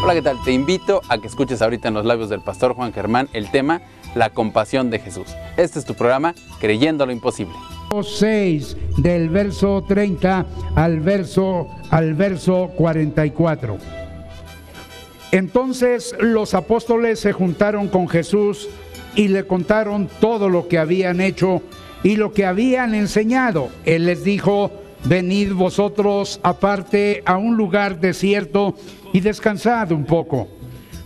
Hola, ¿qué tal? Te invito a que escuches ahorita en los labios del pastor Juan Germán el tema La compasión de Jesús. Este es tu programa Creyendo lo Imposible. 6 del verso 30 al verso 44. Entonces los apóstoles se juntaron con Jesús y le contaron todo lo que habían hecho y lo que habían enseñado. Él les dijo: venid vosotros aparte a un lugar desierto y descansad un poco,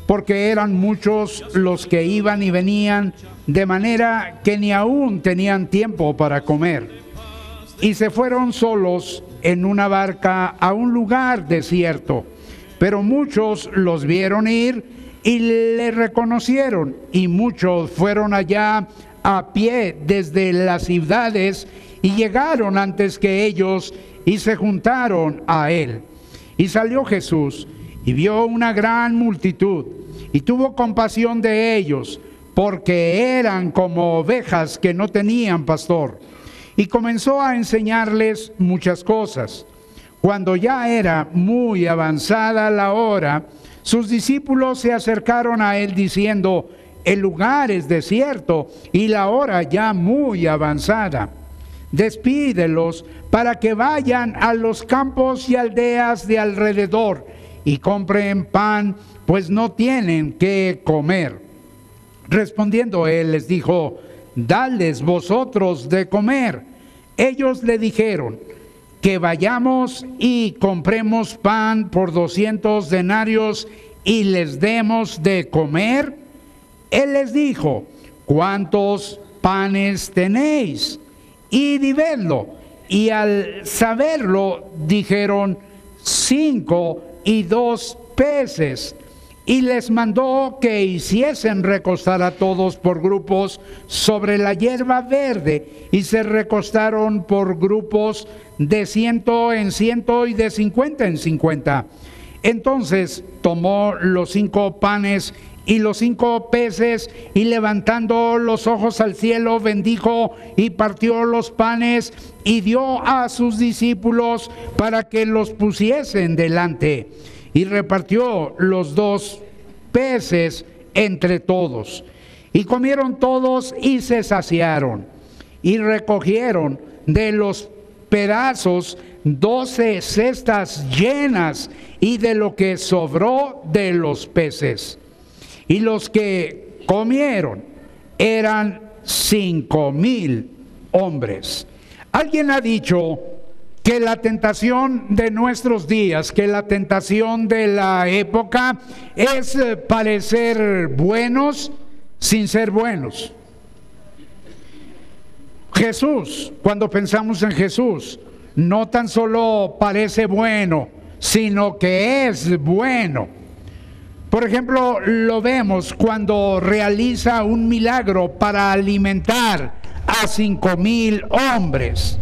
porque eran muchos los que iban y venían, de manera que ni aún tenían tiempo para comer. Y se fueron solos en una barca a un lugar desierto, pero muchos los vieron ir y le reconocieron, y muchos fueron allá a pie desde las ciudades y llegaron antes que ellos y se juntaron a él. Y salió Jesús y vio una gran multitud y tuvo compasión de ellos, porque eran como ovejas que no tenían pastor, y comenzó a enseñarles muchas cosas. Cuando ya era muy avanzada la hora, sus discípulos se acercaron a él diciendo: el lugar es desierto y la hora ya muy avanzada. Despídelos para que vayan a los campos y aldeas de alrededor y compren pan, pues no tienen qué comer. Respondiendo él les dijo: dadles vosotros de comer. Ellos le dijeron: que vayamos y compremos pan por 200 denarios y les demos de comer. Él les dijo: ¿cuántos panes tenéis? Id y vedlo. Y al saberlo dijeron: 5 y 2 peces. Y les mandó que hiciesen recostar a todos por grupos sobre la hierba verde, y se recostaron por grupos de 100 en 100 y de 50 en 50. Entonces tomó los 5 panes y los 5 peces, y levantando los ojos al cielo, bendijo y partió los panes y dio a sus discípulos para que los pusiesen delante. Y repartió los 2 peces entre todos. Y comieron todos y se saciaron. Y recogieron de los pedazos 12 cestas llenas, y de lo que sobró de los peces. Y los que comieron eran 5,000 hombres. Alguien ha dicho que la tentación de nuestros días, que la tentación de la época es parecer buenos sin ser buenos. Jesús, cuando pensamos en Jesús, no tan solo parece bueno, sino que es bueno. Por ejemplo, lo vemos cuando realiza un milagro para alimentar a 5,000 hombres.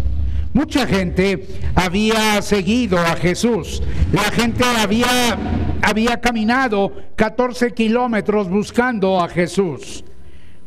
Mucha gente había seguido a Jesús. La gente había caminado 14 kilómetros buscando a Jesús.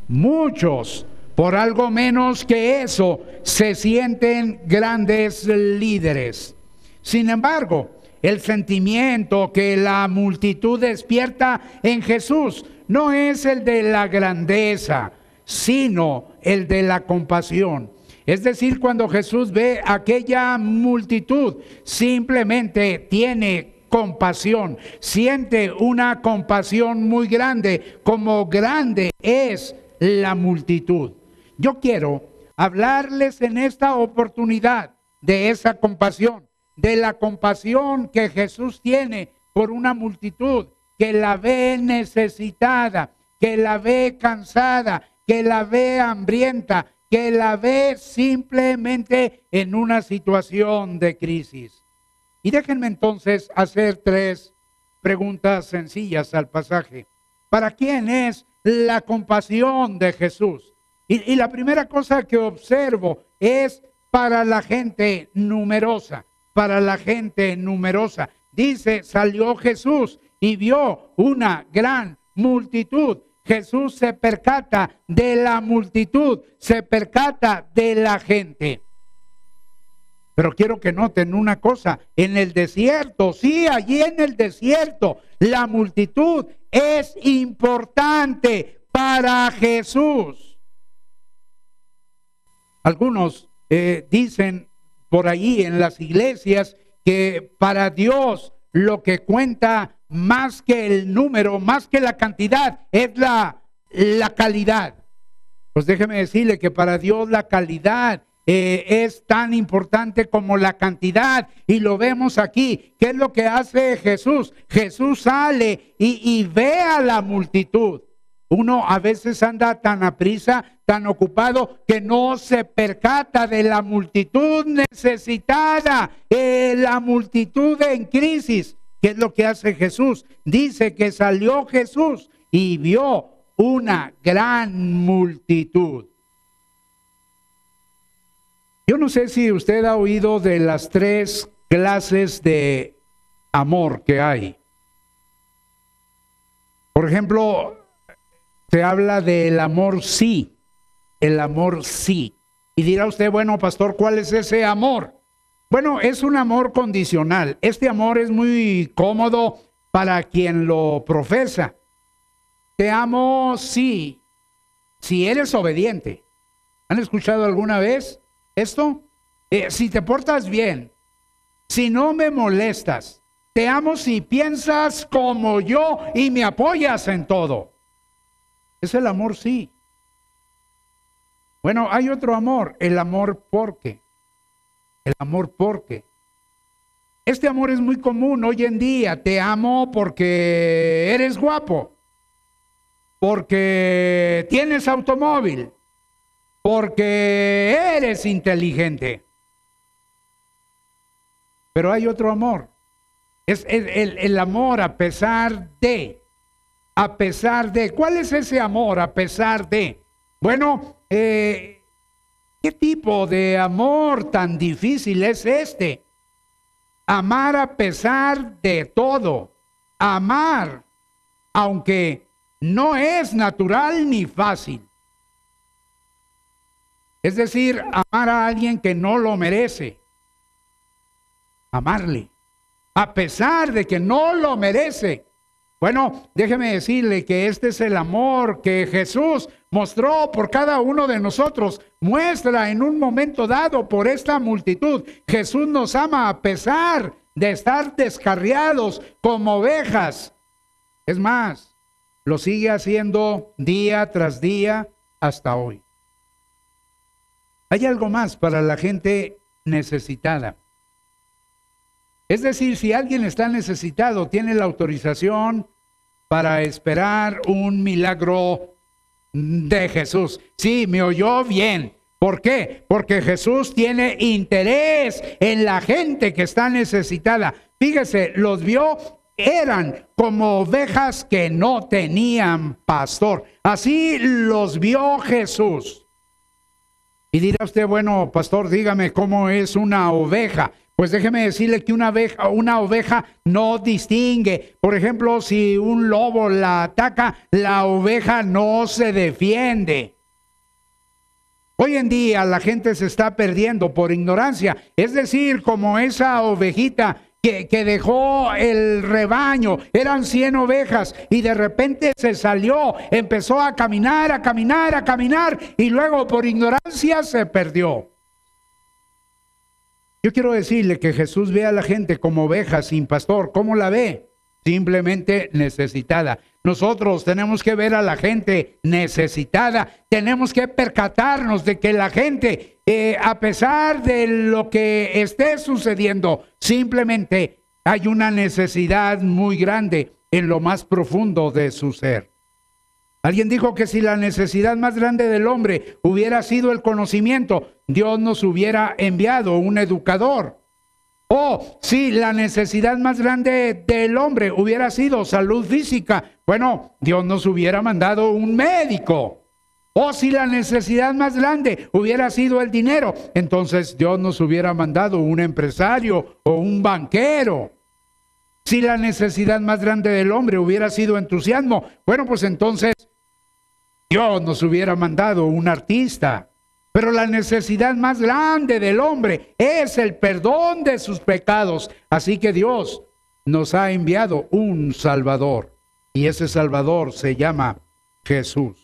Muchos, por algo menos que eso, se sienten grandes líderes. Sin embargo, el sentimiento que la multitud despierta en Jesús no es el de la grandeza, sino el de la compasión. Es decir, cuando Jesús ve a aquella multitud, simplemente tiene compasión, siente una compasión muy grande, como grande es la multitud. Yo quiero hablarles en esta oportunidad de esa compasión, de la compasión que Jesús tiene por una multitud que la ve necesitada, que la ve cansada, que la ve hambrienta, que la ve simplemente en una situación de crisis. Y déjenme entonces hacer 3 preguntas sencillas al pasaje. ¿Para quién es la compasión de Jesús? Y la primera cosa que observo es para la gente numerosa, para la gente numerosa. Dice: salió Jesús y vio una gran multitud. Jesús se percata de la multitud, se percata de la gente. Pero quiero que noten una cosa, en el desierto, sí, allí en el desierto, la multitud es importante para Jesús. Algunos dicen por ahí en las iglesias que para Dios lo que cuenta más que el número, más que la cantidad, es la calidad. Pues déjeme decirle que para Dios la calidad es tan importante como la cantidad, y lo vemos aquí. ¿Qué es lo que hace Jesús? Jesús sale y ve a la multitud. Uno a veces anda tan aprisa, tan ocupado, que no se percata de la multitud necesitada, la multitud en crisis. ¿Qué es lo que hace Jesús? Dice que salió Jesús y vio una gran multitud. Yo no sé si usted ha oído de las 3 clases de amor que hay. Por ejemplo, se habla del amor sí, el amor sí. Y dirá usted, bueno, pastor, ¿cuál es ese amor? Bueno, es un amor condicional. Este amor es muy cómodo para quien lo profesa. Te amo sí, si eres obediente. ¿Han escuchado alguna vez esto? Si te portas bien, si no me molestas, te amo si piensas como yo y me apoyas en todo. Es el amor sí. Bueno, hay otro amor, el amor porque. El amor porque. Este amor es muy común hoy en día. Te amo porque eres guapo, porque tienes automóvil, porque eres inteligente. Pero hay otro amor. Es el amor a pesar de. A pesar de. ¿Cuál es ese amor a pesar de? Bueno, ¿qué tipo de amor tan difícil es este? Amar a pesar de todo. Amar, aunque no es natural ni fácil. Es decir, amar a alguien que no lo merece. Amarle, a pesar de que no lo merece. Bueno, déjeme decirle que este es el amor que Jesús mostró por cada uno de nosotros. Muestra en un momento dado por esta multitud. Jesús nos ama a pesar de estar descarriados como ovejas. Es más, lo sigue haciendo día tras día hasta hoy. Hay algo más para la gente necesitada. Es decir, si alguien está necesitado, tiene la autorización para esperar un milagro de Jesús. Sí, me oyó bien. ¿Por qué? Porque Jesús tiene interés en la gente que está necesitada. Fíjese, los vio, eran como ovejas que no tenían pastor. Así los vio Jesús. Y dirá usted, bueno, pastor, dígame cómo es una oveja. Pues déjeme decirle que una oveja no distingue. Por ejemplo, si un lobo la ataca, la oveja no se defiende. Hoy en día la gente se está perdiendo por ignorancia. Es decir, como esa ovejita que dejó el rebaño, eran 100 ovejas y de repente se salió, empezó a caminar y luego por ignorancia se perdió. Yo quiero decirle que Jesús ve a la gente como oveja sin pastor. ¿Cómo la ve? Simplemente necesitada. Nosotros tenemos que ver a la gente necesitada. Tenemos que percatarnos de que la gente, a pesar de lo que esté sucediendo, simplemente hay una necesidad muy grande en lo más profundo de su ser. Alguien dijo que si la necesidad más grande del hombre hubiera sido el conocimiento, Dios nos hubiera enviado un educador. O si la necesidad más grande del hombre hubiera sido salud física, bueno, Dios nos hubiera mandado un médico. O si la necesidad más grande hubiera sido el dinero, entonces Dios nos hubiera mandado un empresario o un banquero. Si la necesidad más grande del hombre hubiera sido entusiasmo, bueno, pues entonces Dios nos hubiera mandado un artista. Pero la necesidad más grande del hombre es el perdón de sus pecados. Así que Dios nos ha enviado un Salvador. Y ese Salvador se llama Jesús.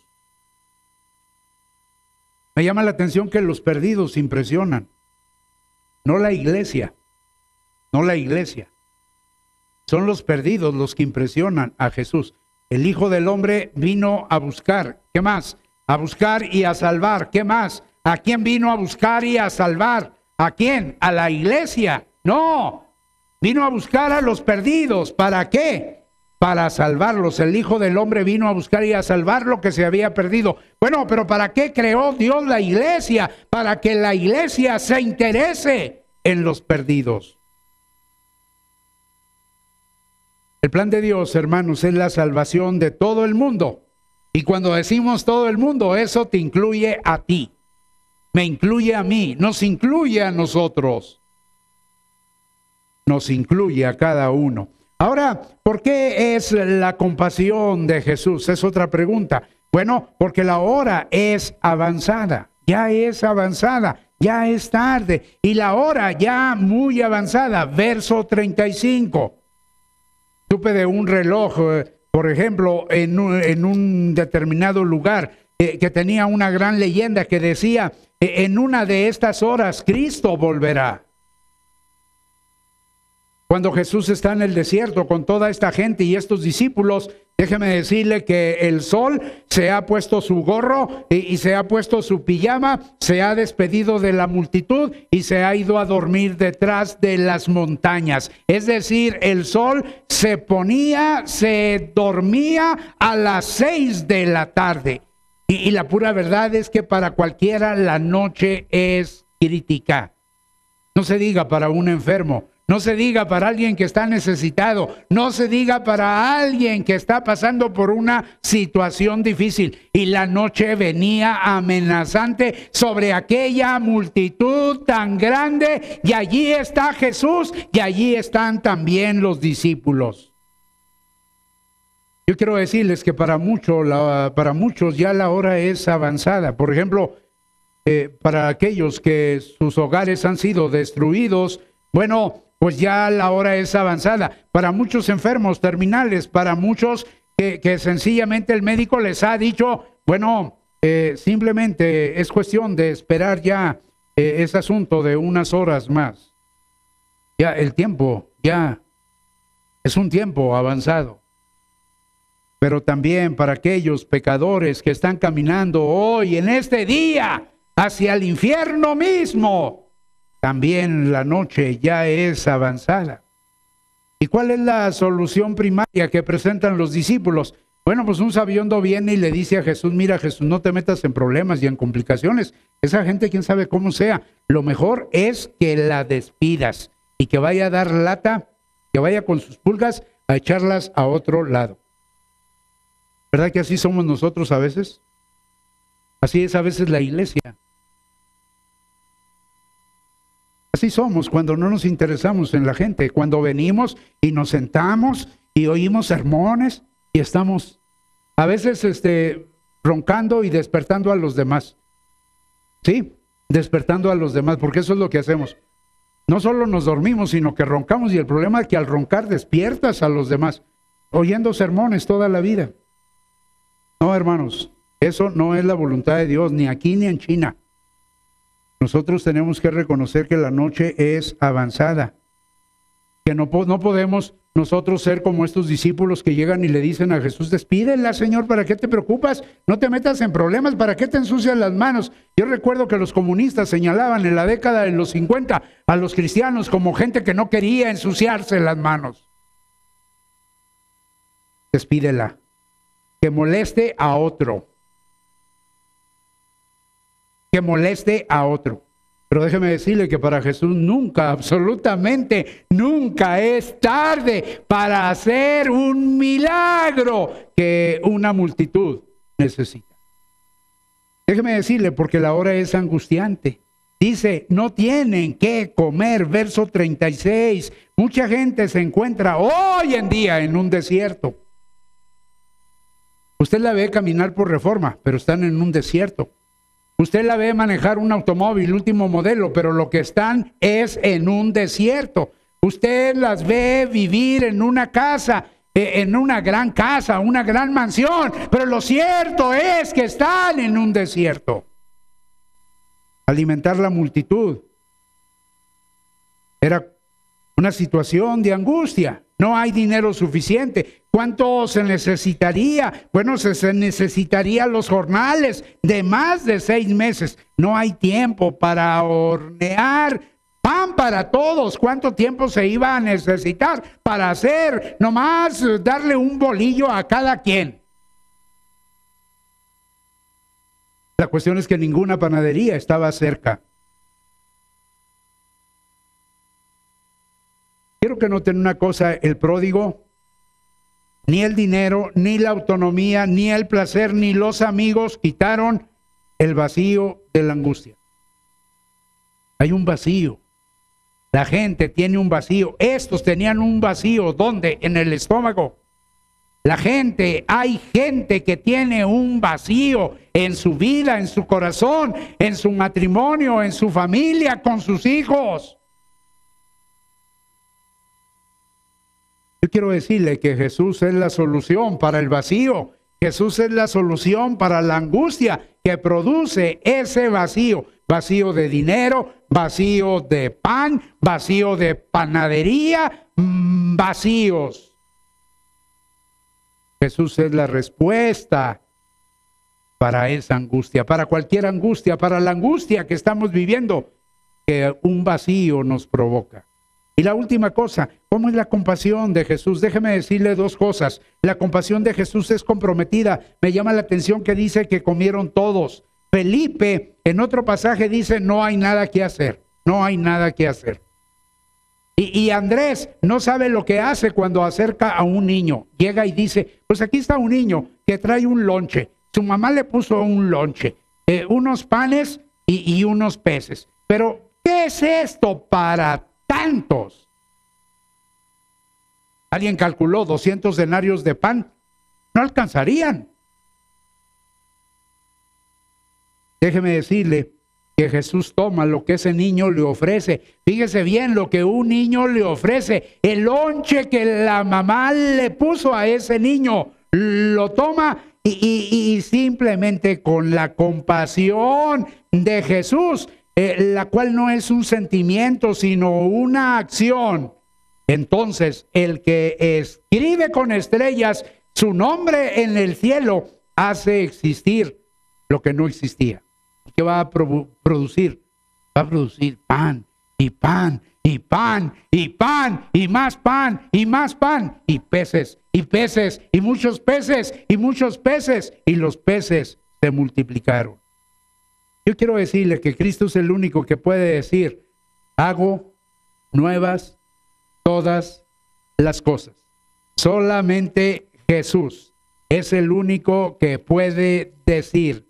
Me llama la atención que los perdidos impresionan. No la iglesia. No la iglesia. Son los perdidos los que impresionan a Jesús. El Hijo del Hombre vino a buscar. ¿Qué más? A buscar y a salvar. ¿Qué más? ¿A quién vino a buscar y a salvar? ¿A quién? ¿A la iglesia? No. Vino a buscar a los perdidos. ¿Para qué? Para salvarlos. El Hijo del Hombre vino a buscar y a salvar lo que se había perdido. Bueno, pero ¿para qué creó Dios la iglesia? Para que la iglesia se interese en los perdidos. El plan de Dios, hermanos, es la salvación de todo el mundo. Y cuando decimos todo el mundo, eso te incluye a ti. Me incluye a mí, nos incluye a nosotros. Nos incluye a cada uno. Ahora, ¿por qué es la compasión de Jesús? Es otra pregunta. Bueno, porque la hora es avanzada, ya es avanzada, ya es tarde. Y la hora ya muy avanzada, verso 35. Supe de un reloj, por ejemplo, en un determinado lugar, que tenía una gran leyenda que decía, en una de estas horas Cristo volverá. Cuando Jesús está en el desierto con toda esta gente y estos discípulos, déjeme decirle que el sol se ha puesto su gorro y se ha puesto su pijama, se ha despedido de la multitud y se ha ido a dormir detrás de las montañas. Es decir, el sol se dormía a las 6 de la tarde. Y la pura verdad es que para cualquiera la noche es crítica. No se diga para un enfermo. No se diga para alguien que está necesitado, no se diga para alguien que está pasando por una situación difícil. Y la noche venía amenazante sobre aquella multitud tan grande, y allí está Jesús y allí están también los discípulos. Yo quiero decirles que para muchos ya la hora es avanzada. Por ejemplo, para aquellos que sus hogares han sido destruidos, bueno, pues ya la hora es avanzada. Para muchos enfermos terminales, para muchos que sencillamente el médico les ha dicho, bueno, simplemente es cuestión de esperar ya ese asunto de unas horas más. Ya el tiempo, ya es un tiempo avanzado. Pero también para aquellos pecadores que están caminando hoy, en este día, hacia el infierno mismo, también la noche ya es avanzada. ¿Y cuál es la solución primaria que presentan los discípulos? Bueno, pues un sabiondo viene y le dice a Jesús, mira Jesús, no te metas en problemas y en complicaciones. Esa gente, quién sabe cómo sea. Lo mejor es que la despidas y que vaya a dar lata, que vaya con sus pulgas a echarlas a otro lado. ¿Verdad que así somos nosotros a veces? Así es a veces la iglesia. Así somos cuando no nos interesamos en la gente, cuando venimos y nos sentamos y oímos sermones y estamos a veces roncando y despertando a los demás. Sí, despertando a los demás, porque eso es lo que hacemos. No solo nos dormimos, sino que roncamos, y el problema es que al roncar despiertas a los demás, oyendo sermones toda la vida. No, hermanos, eso no es la voluntad de Dios, ni aquí ni en China. Nosotros tenemos que reconocer que la noche es avanzada, que no podemos nosotros ser como estos discípulos que llegan y le dicen a Jesús, despídela, Señor, ¿para qué te preocupas? No te metas en problemas, ¿para qué te ensucias las manos? Yo recuerdo que los comunistas señalaban en la década de los 50 a los cristianos como gente que no quería ensuciarse las manos. Despídela, que moleste a otro. Que moleste a otro. Pero déjeme decirle que para Jesús nunca, absolutamente nunca es tarde para hacer un milagro que una multitud necesita. Déjeme decirle, porque la hora es angustiante. Dice, no tienen que comer, verso 36. Mucha gente se encuentra hoy en día en un desierto. Usted la ve caminar por Reforma, pero están en un desierto. Usted la ve manejar un automóvil último modelo, pero lo que están es en un desierto. Usted las ve vivir en una casa, en una gran casa, una gran mansión, pero lo cierto es que están en un desierto. Alimentar la multitud era una situación de angustia. No hay dinero suficiente. ¿Cuánto se necesitaría? Bueno, se necesitarían los jornales de más de 6 meses. No hay tiempo para hornear pan para todos. ¿Cuánto tiempo se iba a necesitar para hacer nomás darle un bolillo a cada quien? La cuestión es que ninguna panadería estaba cerca. Quiero que noten una cosa: el pródigo, ni el dinero, ni la autonomía, ni el placer, ni los amigos quitaron el vacío de la angustia. Hay un vacío. La gente tiene un vacío. Estos tenían un vacío. ¿Dónde? En el estómago. Hay gente que tiene un vacío en su vida, en su corazón, en su matrimonio, en su familia, con sus hijos. Yo quiero decirle que Jesús es la solución para el vacío. Jesús es la solución para la angustia que produce ese vacío. Vacío de dinero, vacío de pan, vacío de panadería, vacíos. Jesús es la respuesta para esa angustia, para cualquier angustia, para la angustia que estamos viviendo, que un vacío nos provoca. Y la última cosa, ¿cómo es la compasión de Jesús? Déjeme decirle 2 cosas. La compasión de Jesús es comprometida. Me llama la atención que dice que comieron todos. Felipe, en otro pasaje dice, no hay nada que hacer. No hay nada que hacer. Y Andrés no sabe lo que hace cuando acerca a un niño. Llega y dice, pues aquí está un niño que trae un lonche. Su mamá le puso un lonche, unos panes y unos peces. Pero, ¿qué es esto para tantos? Alguien calculó 200 denarios de pan. No alcanzarían. Déjeme decirle que Jesús toma lo que ese niño le ofrece. Fíjese bien lo que un niño le ofrece. El lonche que la mamá le puso a ese niño, lo toma y simplemente con la compasión de Jesús, la cual no es un sentimiento, sino una acción. Entonces, el que escribe con estrellas su nombre en el cielo hace existir lo que no existía. ¿Qué va a producir? Va a producir pan, y pan, y pan, y pan, y más pan, y más pan, y peces, y muchos peces, y muchos peces, y los peces se multiplicaron. Yo quiero decirle que Cristo es el único que puede decir, hago nuevas todas las cosas. Solamente Jesús es el único que puede decir,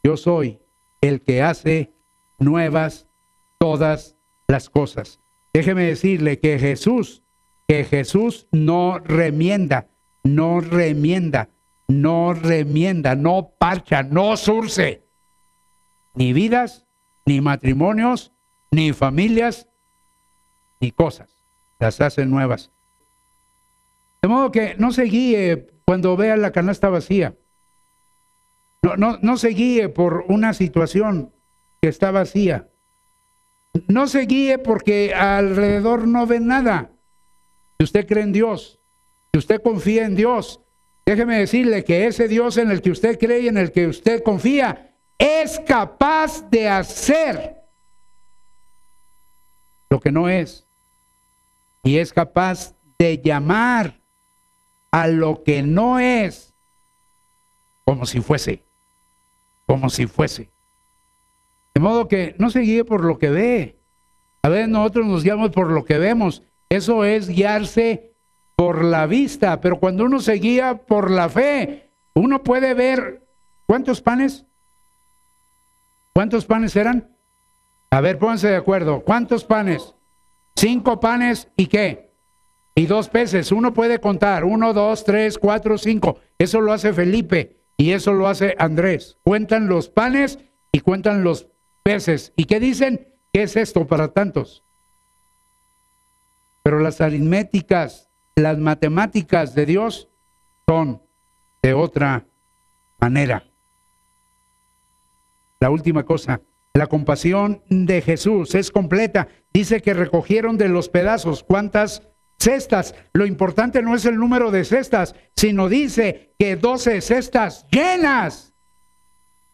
yo soy el que hace nuevas todas las cosas. Déjeme decirle que Jesús no remienda, no parcha, no surce. Ni vidas, ni matrimonios, ni familias, ni cosas. Las hace nuevas. De modo que no se guíe cuando vea la canasta vacía. No se guíe por una situación que está vacía. No se guíe porque alrededor no ve nada. Si usted cree en Dios, si usted confía en Dios, déjeme decirle que ese Dios en el que usted cree y en el que usted confía es capaz de hacer lo que no es. Y es capaz de llamar a lo que no es como si fuese. Como si fuese. De modo que no se guíe por lo que ve. A veces nosotros nos guiamos por lo que vemos. Eso es guiarse por la vista. Pero cuando uno se guía por la fe, uno puede ver. ¿Cuántos panes? ¿Cuántos panes eran? A ver, pónganse de acuerdo. ¿Cuántos panes? 5 panes y ¿qué? Y 2 peces. Uno puede contar. 1, 2, 3, 4, 5. Eso lo hace Felipe y eso lo hace Andrés. Cuentan los panes y cuentan los peces. ¿Y qué dicen? ¿Qué es esto para tantos? Pero las aritméticas, las matemáticas de Dios son de otra manera. La última cosa, la compasión de Jesús es completa. Dice que recogieron de los pedazos. ¿Cuántas cestas? Lo importante no es el número de cestas, sino dice que 12 cestas llenas.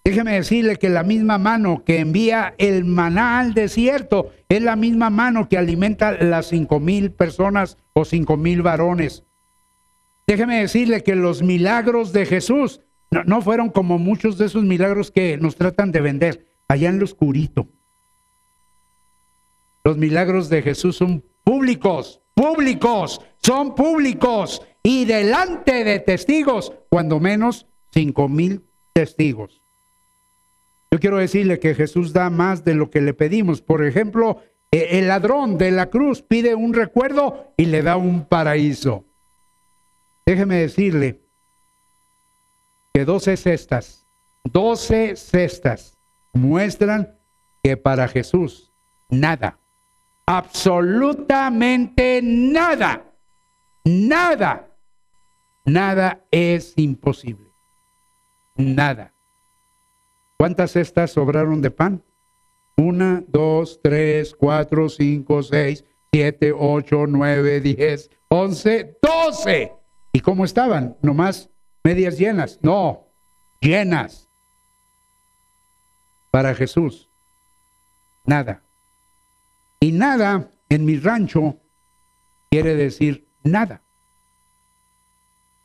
Déjeme decirle que la misma mano que envía el maná al desierto es la misma mano que alimenta las 5,000 personas o 5,000 varones. Déjeme decirle que los milagros de Jesús no fueron como muchos de esos milagros que nos tratan de vender allá en lo oscurito. Los milagros de Jesús son públicos, son públicos y delante de testigos, cuando menos 5,000 testigos. Yo quiero decirle que Jesús da más de lo que le pedimos. Por ejemplo, el ladrón de la cruz pide un recuerdo y le da un paraíso. Déjeme decirle que 12 cestas muestran que para Jesús nada, absolutamente nada es imposible. Nada. ¿Cuántas cestas sobraron de pan? 1, 2, 3, 4, 5, 6, 7, 8, 9, 10, 11, 12. ¿Y cómo estaban? ¿Nomás medias llenas? No, llenas. Para Jesús, nada. Y nada en mi rancho quiere decir nada.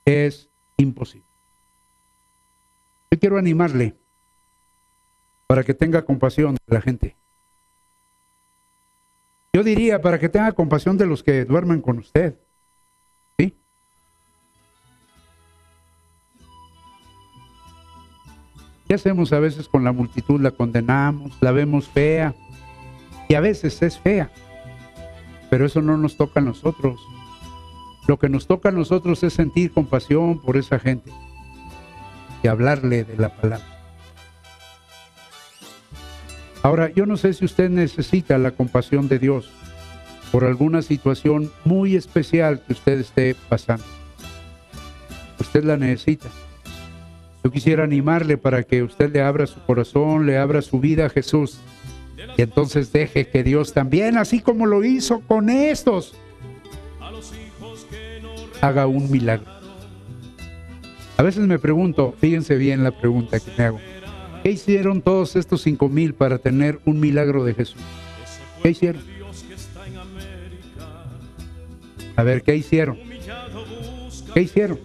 Es imposible. Yo quiero animarle para que tenga compasión de la gente. Yo diría para que tenga compasión de los que duermen con usted. ¿Sí? ¿Qué hacemos a veces con la multitud? La condenamos, la vemos fea. Y a veces es fea. Pero eso no nos toca a nosotros. Lo que nos toca a nosotros es sentir compasión por esa gente y hablarle de la palabra. Ahora, yo no sé si usted necesita la compasión de Dios por alguna situación muy especial que usted esté pasando. Usted la necesita. Yo quisiera animarle para que usted le abra su corazón, le abra su vida a Jesús. Y entonces deje que Dios también, así como lo hizo con estos, haga un milagro. A veces me pregunto, fíjense bien la pregunta que me hago. ¿Qué hicieron todos estos 5,000 para tener un milagro de Jesús? ¿Qué hicieron? A ver, ¿qué hicieron? ¿Qué hicieron?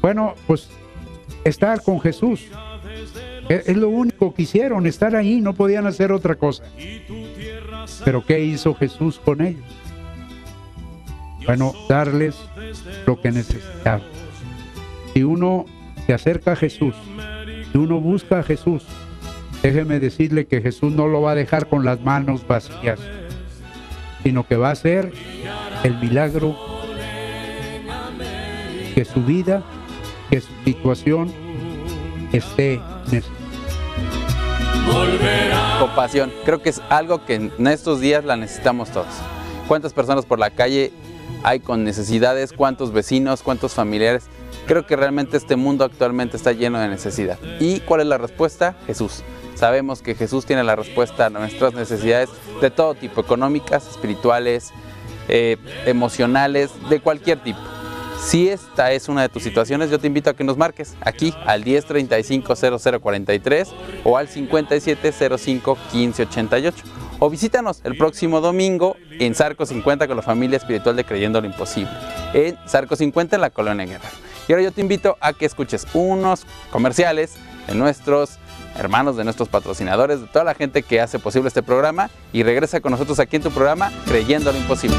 Bueno, pues estar con Jesús. Es lo único que hicieron, estar ahí, no podían hacer otra cosa. Pero ¿qué hizo Jesús con ellos? Bueno, darles lo que necesitaban. Si uno se acerca a Jesús, si uno busca a Jesús, déjeme decirle que Jesús no lo va a dejar con las manos vacías, sino que va a hacer el milagro que su vida, que su situación esté necesitada. Compasión, creo que es algo que en estos días la necesitamos todos. ¿Cuántas personas por la calle hay con necesidades? ¿Cuántos vecinos? ¿Cuántos familiares? Creo que realmente este mundo actualmente está lleno de necesidad. ¿Y cuál es la respuesta? Jesús. Sabemos que Jesús tiene la respuesta a nuestras necesidades de todo tipo, económicas, espirituales, emocionales, de cualquier tipo. Si esta es una de tus situaciones, yo te invito a que nos marques aquí al 1035-0043 o al 5705-1588. O visítanos el próximo domingo en Zarco 50 con la familia espiritual de Creyendo lo Imposible, en Zarco 50 en la Colonia Guerrero. Y ahora yo te invito a que escuches unos comerciales de nuestros hermanos, de nuestros patrocinadores, de toda la gente que hace posible este programa, y regresa con nosotros aquí en tu programa Creyendo lo Imposible.